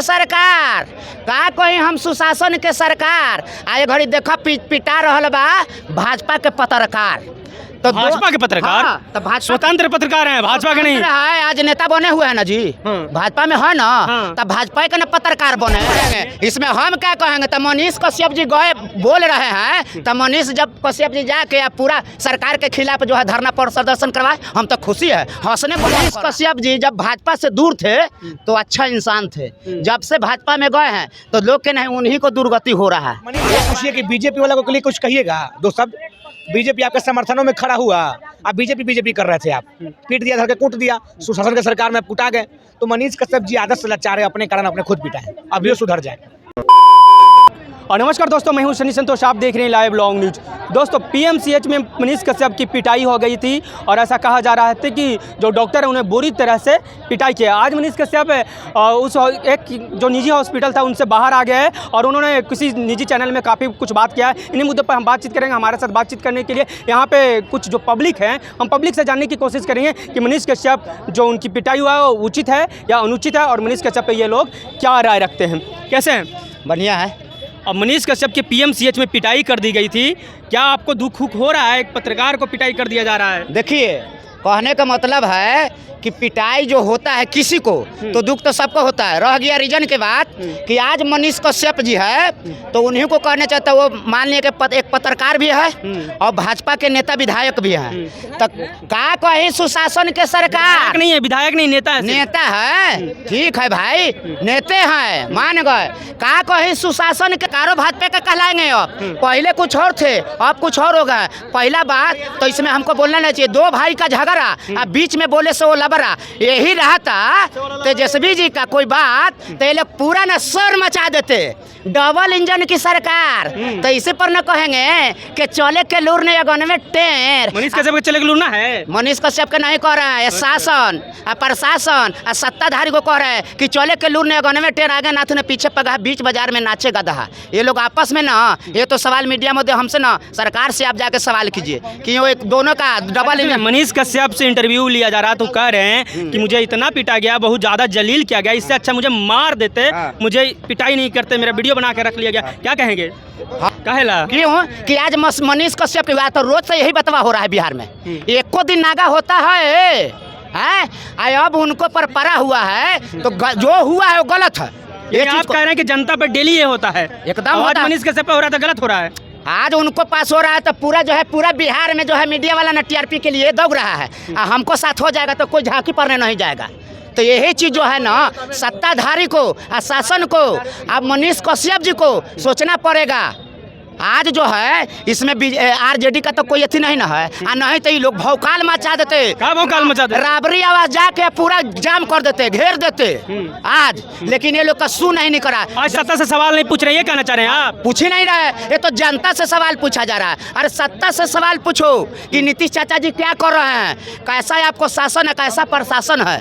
सरकार का कोई हम सुशासन के सरकार आए घड़ी देखा पिटा रहल बा भाजपा के पत्रकार। तो भाजपा के पत्रकार तो भाजपा स्वतंत्र पत्रकार हैं, भाजपा के नहीं है। आज नेता बने हुए हैं ना जी, भाजपा में है ना, तो भाजपा के ना पत्रकार बने हैं। इसमें हम क्या कहेंगे? तो मनीष कश्यप जी गए बोल रहे हैं, तो मनीष जब कश्यप जी जाके पूरा सरकार के खिलाफ जो है धरना प्रदर्शन करवाए, हम तो खुशी है हंसने को। मनीष कश्यप जी जब भाजपा से दूर थे तो अच्छा इंसान थे, जब से भाजपा में गए हैं तो लोग के नहीं उन्हीं को दुर्गति हो रहा है। पूछिए कि बीजेपी वाला को लिए कुछ कहिएगा दो शब्द। बीजेपी आपके समर्थनों में खड़ा हुआ, आप बीजेपी कर रहे थे, आप पीट दिया, धर के कूट दिया, सुशासन के सरकार में कुटा गए। तो मनीष कश्यप जी आदत से लाचार है, अपने कारण अपने खुद पिटा है, अब ये सुधर जाए। और नमस्कार दोस्तों, मैं हूं सनी संतोष, आप देख रहे हैं लाइव लॉन्ग न्यूज। दोस्तों पीएमसीएच में मनीष कश्यप की पिटाई हो गई थी और ऐसा कहा जा रहा था कि जो डॉक्टर है उन्हें बुरी तरह से पिटाई किया। आज मनीष कश्यप उस एक जो निजी हॉस्पिटल था उनसे बाहर आ गए हैं और उन्होंने किसी निजी चैनल में काफ़ी कुछ बात किया है। इन्हीं मुद्दों पर हम बातचीत करेंगे। हमारे साथ बातचीत करने के लिए यहाँ पे कुछ जो पब्लिक है, हम पब्लिक से जानने की कोशिश करेंगे कि मनीष कश्यप जो उनकी पिटाई हुआ है वो उचित है या अनुचित है, और मनीष कश्यप पर ये लोग क्या राय रखते हैं। कैसे हैं? बढ़िया है। और मनीष कश्यप के पीएमसीएच में पिटाई कर दी गई थी, क्या आपको दुख हो रहा है? एक पत्रकार को पिटाई कर दिया जा रहा है। देखिए, कहने का मतलब है कि पिटाई जो होता है किसी को तो दुख तो सबको होता है। रह गया रीजन के बात कि आज मनीष कश्यप जी है तो उन्हीं को कहना चाहता है। वो मान लिया कि एक पत्रकार भी है और भाजपा के नेता विधायक भी हैं। तो का कहीं सुशासन के सरकार नहीं है, विधायक नहीं, नेता है। नेता है, ठीक है भाई, नेते हैं, मान गए। का कहीं सुशासन के कारो भाजपा का कहलाएंगे। अब पहले कुछ और थे, अब कुछ और हो गए। पहला बात तो इसमें हमको बोलना नहीं चाहिए। दो भाई का झगड़ा अब बीच में बोले से वो लबरा यही रहता तेजस्वी जी का कोई बात तो ये लोग पूरा ना शोर मचा देते। डबल इंजन की सरकार तो इसी पर न कहेंगे कि चले के लूर ने अगन में टेर। मनीष कश्यप के चले के लूर ना है, मनीष कश्यप के नहीं कह रहा है। शासन और प्रशासन और सत्ताधारी को कह रहे हैं कि चले के लूर ने अगन में टेर, आगे नाथ ने पीछे पगा, बीच बाजार में नाचे गधा। ये लोग आपस में ना, ये तो सवाल मीडिया में हमसे ना, सरकार से आप जाके सवाल कीजिए कि वो एक दोनों का डबल इंजन। मनीष कश्यप से इंटरव्यू लिया जा रहा तो कह रहे हैं कि मुझे इतना पिटा गया, बहुत ज़्यादा जलील किया गया, इससे अच्छा मुझे मार देते, मुझे पिटाई नहीं करते, मेरा वीडियो बना के रख लिया गया। क्या कहेंगे? कहेला क्यों कि आज मनीष कश्यप की बात तो रोज से यही बतवा हो रहा है बिहार में। एक को दिन नागा होता है अब उनको पर पड़ा हुआ है तो जो हुआ है वो गलत है। ये आप कह रहे हैं कि जनता पर डेली ये होता है, एकदम मनीष कश्यप पे हो रहा था, गलत हो रहा है। आज उनको पास हो रहा है तो पूरा जो है पूरा बिहार में जो है मीडिया वाला ना टीआरपी के लिए दौड़ रहा है। हमको साथ हो जाएगा तो कोई झांकी पड़ने नहीं जाएगा। तो यही चीज़ जो है ना, सत्ताधारी को और शासन को, अब मनीष कश्यप जी को सोचना पड़ेगा। आज जो है इसमें आरजेडी का तो कोई अथी नहीं ना है, नहीं तो ये लोग भौकाल मचा देते। क्या भौकाल मचा देते? राबरी आवाज जाके पूरा जाम कर देते, घेर देते आज। लेकिन ये लोग का सू नहीं करा। आज सत्ता से सवाल नहीं पूछ रहे, ये कहना चाह रहे हैं आप? पूछ ही नहीं रहे, ये तो जनता से सवाल पूछा जा रहा है। अरे सत्ता से सवाल पूछो कि नीतीश चाचा जी क्या कर रहे हैं, कैसा है आपको शासन है, कैसा प्रशासन है,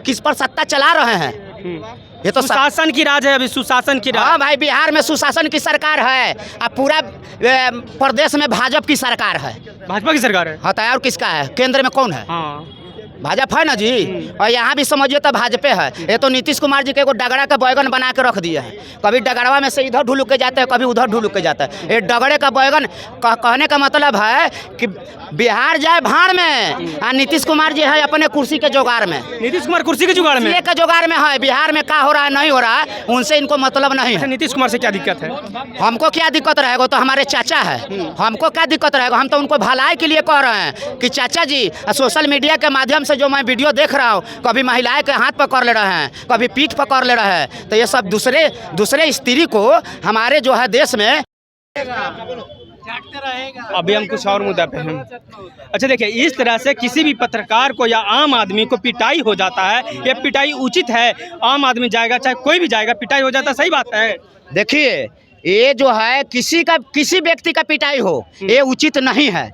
किस पर सत्ता चला रहे हैं। ये तो सुशासन की राज है, अभी सुशासन की राज। हाँ भाई, बिहार में सुशासन की सरकार है और पूरा प्रदेश में भाजपा की सरकार है। भाजपा की सरकार है? हाँ, और किसका है? केंद्र में कौन है? भाजपा है ना जी। और यहाँ भी समझिए तो भाजपा है। ये तो नीतीश कुमार जी के को डगड़ा का बैगन बना के रख दिया है। कभी डगड़वा में से इधर ढुलुक के जाता है, कभी उधर ढुलुक के जाता है। ये डगड़े का बैगन कहने का मतलब है कि बिहार जाए भाड़ में और नीतीश कुमार जी है अपने कुर्सी के जुगाड़ में। नीतीश कुमार कुर्सी के जुगाड़ में? के जुगाड़ में है। बिहार में क्या हो रहा है नहीं हो रहा है उनसे इनको मतलब नहीं है। नीतीश कुमार से क्या दिक्कत है? हमको क्या दिक्कत रहेगा? तो हमारे चाचा है, हमको क्या दिक्कत रहेगा? हम तो उनको भलाई के लिए कह रहे हैं कि चाचा जी, सोशल मीडिया के माध्यम से जो मैं वीडियो देख रहा हूँ, कभी महिलाएं के हाथ पकड़ ले रहे हैं, कभी पीठ पकड़ ले रहे हैं, तो ये सब दूसरे स्त्री को हमारे जो है देश में। अभी हम कुछ और मुद्दा पे हैं। अच्छा देखिए, इस तरह से किसी भी पत्रकार को या आम आदमी को पिटाई हो जाता है, ये पिटाई उचित है? आम आदमी जाएगा, चाहे कोई भी जाएगा, पिटाई हो जाता, सही बात है? देखिए, ये जो है किसी व्यक्ति का पिटाई हो ये उचित नहीं है,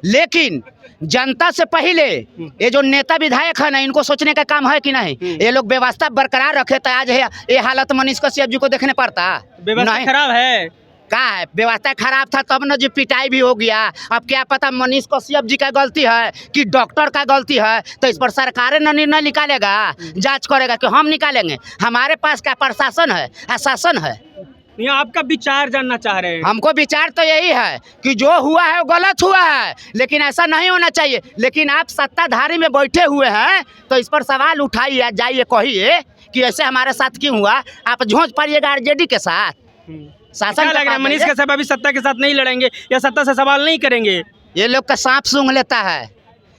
लेकिन जनता से पहले ये जो नेता विधायक है ना, इनको सोचने का काम है कि नहीं ये लोग व्यवस्था बरकरार रखे तो आज है ये हालत मनीष कश्यप जी को देखने पड़ता। व्यवस्था खराब है, का है, व्यवस्था खराब था तब न जी पिटाई भी हो गया। अब क्या पता मनीष कश्यप जी का गलती है कि डॉक्टर का गलती है, तो इस पर सरकार न निर्णय निकालेगा, जांच करेगा कि हम निकालेंगे। हमारे पास क्या प्रशासन है, शासन है। नहीं, आपका विचार जानना चाह रहे हैं। हमको विचार तो यही है कि जो हुआ है वो गलत हुआ है, लेकिन ऐसा नहीं होना चाहिए। लेकिन आप सत्ताधारी में बैठे हुए हैं तो इस पर सवाल उठाइए, जाइए कहिए कि ऐसे हमारे साथ क्यों हुआ। आप झोंक पड़िएगा आरजेडी के साथ। शासन क्या लग रहा है मनीष कश्यप अभी सत्ता के साथ नहीं लड़ेंगे या सत्ता से सवाल नहीं करेंगे? ये लोग का सांप सूंघ लेता है।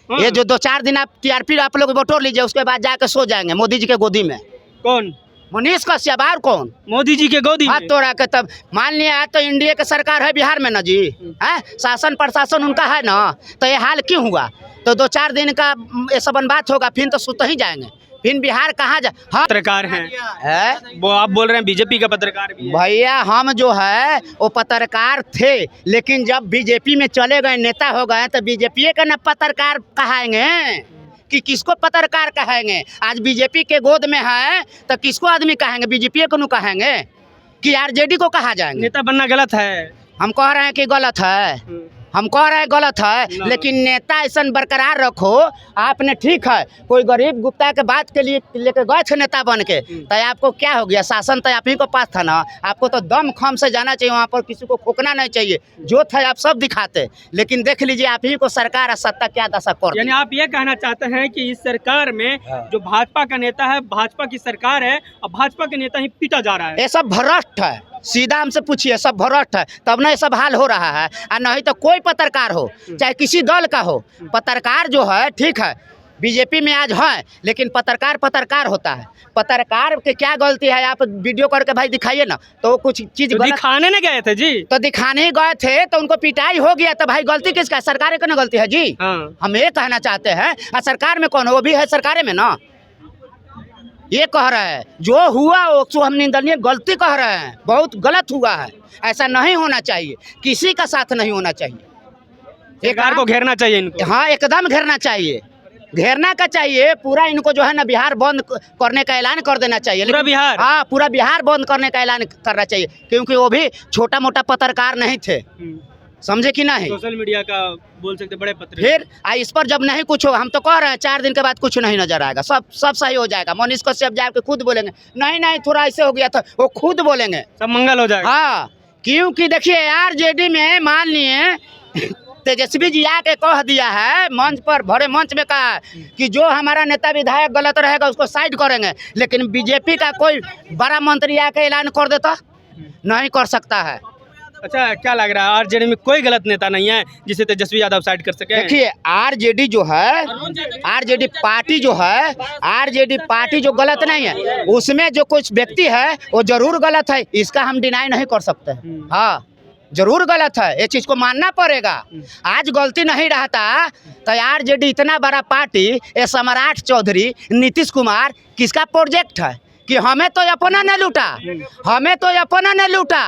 ये जो 2-4 दिन आप टीआरपी आप लोग बटोर लीजिए, उसके बाद जाकर सो जाएंगे मोदी जी के गोदी में। कौन? मनीष कश्यप और कौन? मोदी जी के गोदी हाथ में? तोड़ा के तब मान लिया आज तो इंडिया की सरकार है बिहार में ना जी, है शासन प्रशासन उनका है ना, तो ये हाल क्यों हुआ? तो 2-4 दिन का ये सब बात होगा, फिर तो सुत ही जाएंगे। फिर बिहार कहाँ जा हाँ पत्रकार हैं है वो, आप बोल रहे हैं बीजेपी का पत्रकार भी है। भैया। हम जो है वो पत्रकार थे, लेकिन जब बीजेपी में चले गए, नेता हो गए, तो बीजेपी का ना पत्रकार कहाएंगे कि किसको पत्रकार कहेंगे? आज बीजेपी के गोद में है तो किसको आदमी कहेंगे? बीजेपी को नहीं कहेंगे कि आरजेडी को कहा जाएंगे? नेता बनना गलत है? हम कह रहे हैं कि गलत है, हम कह रहे हैं गलत है, लेकिन नेता ऐसा बरकरार रखो। आपने ठीक है कोई गरीब गुप्ता के बात के लिए लेके गए थे नेता बन के, तो आपको क्या हो गया? शासन तो आप ही को पास था ना, आपको तो दम खम से जाना चाहिए, वहाँ पर किसी को खोकना नहीं चाहिए। जो था आप सब दिखाते, लेकिन देख लीजिए आप ही को सरकार और सत्ता क्या दशा कर। यानी आप ये कहना चाहते हैं कि इस सरकार में जो भाजपा का नेता है, भाजपा की सरकार है और भाजपा के नेता ही पीटा जा रहा है? ये सब भ्रष्ट है, सीधा हमसे पूछिए, सब भ्रष्ट है, तब ना ये सब हाल हो रहा है। और नहीं तो कोई पत्रकार हो चाहे किसी दल का हो, पत्रकार जो है ठीक है बीजेपी में आज है, लेकिन पत्रकार होता है। पत्रकार के क्या गलती है? आप वीडियो करके भाई दिखाइए ना, तो कुछ चीज तो दिखाने न गए थे जी? तो दिखाने ही गए थे तो उनको पिटाई हो गया, तो भाई गलती किसका है? सरकार की ना गलती है जी। हाँ। हम ये कहना चाहते हैं, और सरकार में कौन है? वो भी है सरकार में ना। ये कह रहे हैं जो हुआ वो हम निंदनीय गलती कह रहे हैं, बहुत गलत हुआ है, ऐसा नहीं होना चाहिए, किसी का साथ नहीं होना चाहिए। सरकार को घेरना चाहिए इनको। हाँ एकदम घेरना चाहिए, घेरना का चाहिए पूरा। इनको जो है ना बिहार बंद करने का ऐलान कर देना चाहिए। पूरा बिहार? हाँ पूरा बिहार बंद करने का ऐलान करना चाहिए, क्योंकि वो भी छोटा मोटा पत्रकार नहीं थे, समझे कि नहीं? सोशल मीडिया का बोल सकते बड़े पत्र। फिर इस पर जब नहीं कुछ हो, हम तो कह रहे हैं 4 दिन के बाद कुछ नहीं नजर आएगा, सब सही हो जाएगा। मनीष कश्यप जाके खुद बोलेंगे नहीं थोड़ा ऐसे हो गया था, वो खुद बोलेंगे, सब मंगल हो जाएगा। हाँ क्योंकि देखिए आरजेडी में मान लिए तेजस्वी जी आके कह दिया है मंच पर, भरे मंच में कहा कि जो हमारा नेता विधायक गलत रहेगा उसको साइड करेंगे, लेकिन बीजेपी का कोई बड़ा मंत्री आके ऐलान कर देता, नहीं कर सकता है। अच्छा, क्या लग रहा है आरजेडी में कोई गलत नेता नहीं है जिसे तेजस्वी यादव साइड कर सके? देखिए आरजेडी जो है, आरजेडी पार्टी जो है, आरजेडी पार्टी जो गलत नहीं है, उसमें जो कुछ व्यक्ति है वो जरूर गलत है, इसका हम डिनाई नहीं कर सकते। हाँ जरूर गलत है, ये चीज को मानना पड़ेगा। आज गलती नहीं रहता तो आरजेडी इतना बड़ा पार्टी, ये सम्राट चौधरी, नीतीश कुमार किसका प्रोजेक्ट है कि हमें तो अपना न लूटा, हमें तो अपना न लूटा।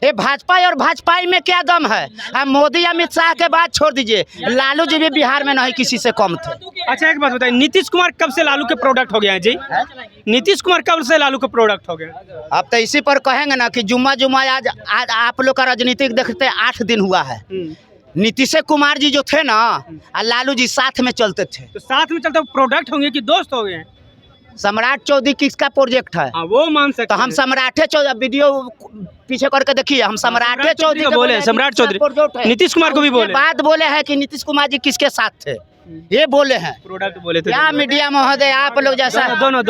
ये भाजपा और भाजपाई में क्या दम है? हम मोदी अमित शाह के बात छोड़ दीजिए, लालू जी भी बिहार में नहीं किसी से कम थे। अच्छा एक बात बताइए, नीतीश कुमार कब से लालू के प्रोडक्ट हो गए हैं जी? नीतीश कुमार कब से लालू के प्रोडक्ट हो गए? अब तो इसी पर कहेंगे ना कि जुम्मा आज आप लोग का राजनीतिक देखते 8 दिन हुआ है। नीतीश कुमार जी जो थे ना और लालू जी साथ में चलते थे, तो साथ में चलते प्रोडक्ट होंगे कि दोस्त हो गए? सम्राट चौधरी किसका प्रोजेक्ट है? हाँ, वो मान सकते तो हम सम्राटे चौधरी, वीडियो पीछे करके देखिए, हम सम्राटे चौधरी को बोले, सम्राट चौधरी नीतीश कुमार को भी बोले, बात बोले हैं कि नीतीश कुमार जी किसके साथ थे, ये बोले हैं। प्रोडक्ट बोले थे क्या मीडिया महोदय आप लोग जैसा दोनों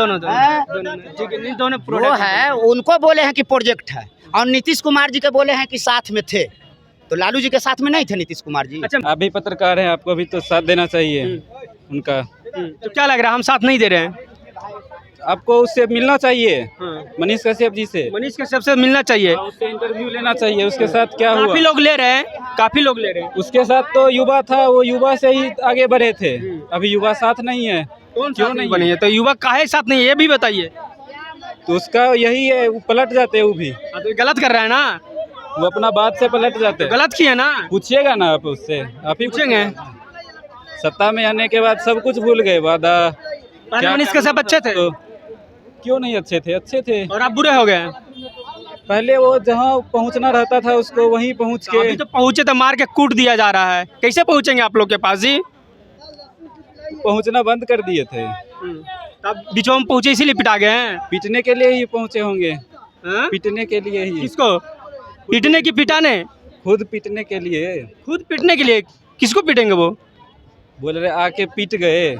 वो है, उनको बोले हैं कि प्रोजेक्ट है, और नीतीश कुमार जी के बोले हैं कि साथ में थे, तो लालू जी के साथ में नहीं थे नीतीश कुमार जी। अच्छा, आप भी पत्रकार हैं, आपको भी तो साथ देना चाहिए उनका। तो क्या लग रहा है हम साथ नहीं दे रहे हैं? आपको उससे मिलना चाहिए, मनीष कश्यप जी से। मनीष कश्यप से मिलना चाहिए, उससे इंटरव्यू लेना चाहिए, उसके साथ क्या हुआ। काफी लोग ले रहे हैं, काफी लोग ले रहे हैं। उसके साथ तो युवा था, वो युवा से ही आगे बढ़े थे, अभी युवा साथ नहीं है। क्यों नहीं बने है? तो युवा काहे साथ नहीं है ये भी बताइए। तो उसका यही है, वो पलट जाते हैं, वो भी तो गलत कर रहा है ना, वो अपना बात से पलट जाते हैं। गलत किया ना, पूछिएगा ना आप उससे, आप ही पूछेंगे। सत्ता में आने के बाद सब कुछ भूल गए, वादा। मनीष कश्यप अच्छे थे? क्यों नहीं अच्छे थे? अच्छे थे। और आप बुरे हो गए? पहले वो जहाँ पहुंचना रहता था उसको वहीं पहुंच के अभी तो पहुंचे तो मार के कूट दिया जा रहा है, कैसे पहुंचेंगे आप लोग के पास जी? पहुंचना बंद कर दिए थे। तब बीचों में पहुंचे इसीलिए पिटा गए हैं। पीटने के लिए ही पहुंचे होंगे, हाँ? पीटने के लिए ही। किसको पीटने की पिटाने? खुद पीटने के लिए। खुद पीटने के लिए? किसको पीटेंगे वो? बोल रहे आके पीट गए।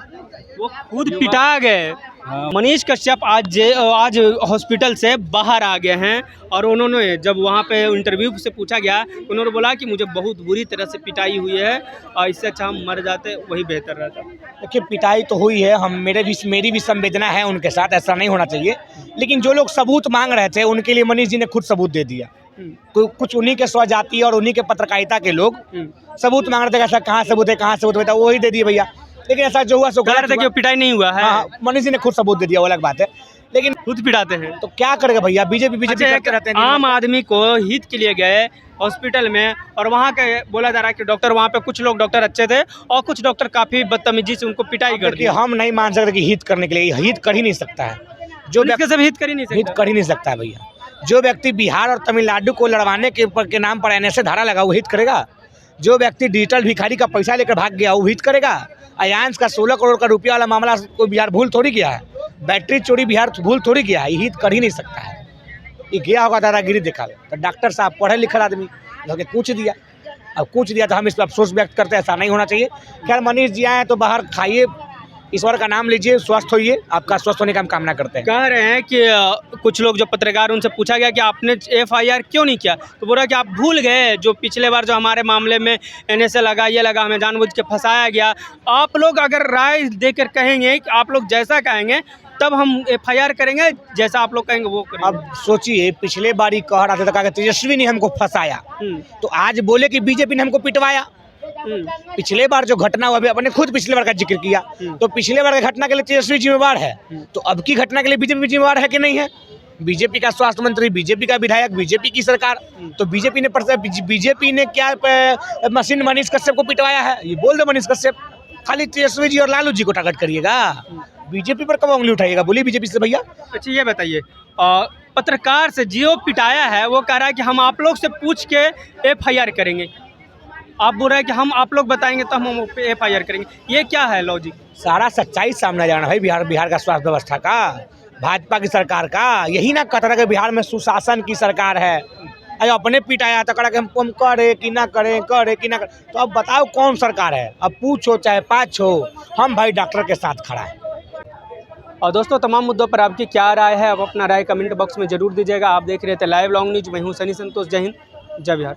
वो खुद पिटा गए। हाँ। मनीष कश्यप आज हॉस्पिटल से बाहर आ गए हैं और उन्होंने जब वहाँ पे इंटरव्यू से पूछा गया, उन्होंने बोला कि मुझे बहुत बुरी तरह से पिटाई हुई है और इससे अच्छा हम मर जाते वही बेहतर रहता। देखिए पिटाई तो हुई है, मेरी भी संवेदना है उनके साथ, ऐसा नहीं होना चाहिए। लेकिन जो लोग सबूत मांग रहे थे उनके लिए मनीष जी ने खुद सबूत दे दिया। कुछ उन्हीं के स्वजाति और उन्हीं के पत्रकारिता के लोग सबूत मांग रहे थे, ऐसा कहाँ सबूत है, कहाँ सबूत है, वही दे दिए भैया। लेकिन ऐसा जो हुआ सो गलत है कि पिटाई नहीं हुआ है। हाँ, मनीष जी ने खुद सबूत दे दिया, वो अलग बात है। लेकिन खुद पिटाते हैं तो क्या करेगा भैया, बीजेपी अच्छा, करते रहते हैं। आम आदमी को हित के लिए गए हॉस्पिटल में और वहाँ के बोला जा रहा है कि डॉक्टर, वहाँ पे कुछ लोग डॉक्टर अच्छे थे और कुछ डॉक्टर काफी बदतमीजी से उनको पिटाई कर दी। हम नहीं मान सकते कि हित करने के लिए, हित कर ही नहीं सकता है। जो सब हित कर ही नहीं सकता। हित कर ही नहीं सकता है भैया। जो व्यक्ति बिहार और तमिलनाडु को लड़वाने के नाम पर NSA धारा लगा वो हित करेगा? जो व्यक्ति डिजिटल भिखारी का पैसा लेकर भाग गया वो हित करेगा? अयांश का 16 करोड़ का रुपया वाला मामला को बिहार भूल थोड़ी किया है, बैटरी चोरी बिहार भूल थोड़ी किया है, ये हित कर ही नहीं सकता है। ये गया होगा दादागिरी दिखा, तो डॉक्टर साहब पढ़े लिखे आदमी लोग पूछ दिया, अब पूछ दिया तो हम इस पर अफसोस व्यक्त करते हैं, ऐसा नहीं होना चाहिए। खैर मनीष जी आए तो बाहर खाइए, ईश्वर का नाम लीजिए, स्वस्थ होइए, आपका स्वस्थ होने का हम कामना करते हैं। कह रहे हैं कि कुछ लोग जो पत्रकार, उनसे पूछा गया कि आपने FIR क्यों नहीं किया, तो बोला कि आप भूल गए जो पिछले बार जो हमारे मामले में NSA लगा, ये लगा, हमें जानबूझ के फंसाया गया। आप लोग अगर राय देकर कहेंगे कि आप लोग जैसा कहेंगे तब हम FIR करेंगे, जैसा आप लोग कहेंगे वो करेंगे। अब सोचिए, पिछले बार ही कह रहा था, कहा तेजस्वी ने हमको फंसाया, तो आज बोले कि बीजेपी ने हमको पिटवाया। पिछले बार जो घटना हुआ, अभी अपने खुद पिछले बार का जिक्र किया, तो पिछले बार की घटना के लिए तेजस्वी जिम्मेवार है, तो अब की घटना के लिए बीजेपी जिम्मेवार है कि नहीं है? बीजेपी का स्वास्थ्य मंत्री, बीजेपी का विधायक, बीजेपी की सरकार, तो बीजेपी ने क्या मशीन मनीष कश्यप को पिटवाया है? ये बोल दो मनीष कश्यप, खाली तेजस्वी जी और लालू जी को टारगेट करिएगा, बीजेपी पर कब उंगली उठाइएगा? बोलिए बीजेपी से भैया। अच्छा ये बताइए, पत्रकार से जो पिटाया है वो कह रहा है कि हम आप लोग से पूछ के FIR करेंगे, आप बोल रहे हैं कि हम आप लोग बताएंगे तो हम FIR करेंगे, ये क्या है लॉजिक? सारा सच्चाई सामने जाना है बिहार का स्वास्थ्य व्यवस्था का, भाजपा की सरकार का। यही ना कहता था कि बिहार में सुशासन की सरकार है, अरे अपने पिटाया तो कहा कि हम करे कि ना करें, करे कि ना करें। तो अब बताओ कौन सरकार है? अब पूछो चाहे पाछो, हम भाई डॉक्टर के साथ खड़ा है। और दोस्तों, तमाम मुद्दों पर आपकी क्या राय है, अब अपना राय कमेंट बॉक्स में जरूर दीजिएगा। आप देख रहे थे लाइव लॉन्ग न्यूज, मैं हूँ सनी संतोष। जय हिंद, जय बिहार।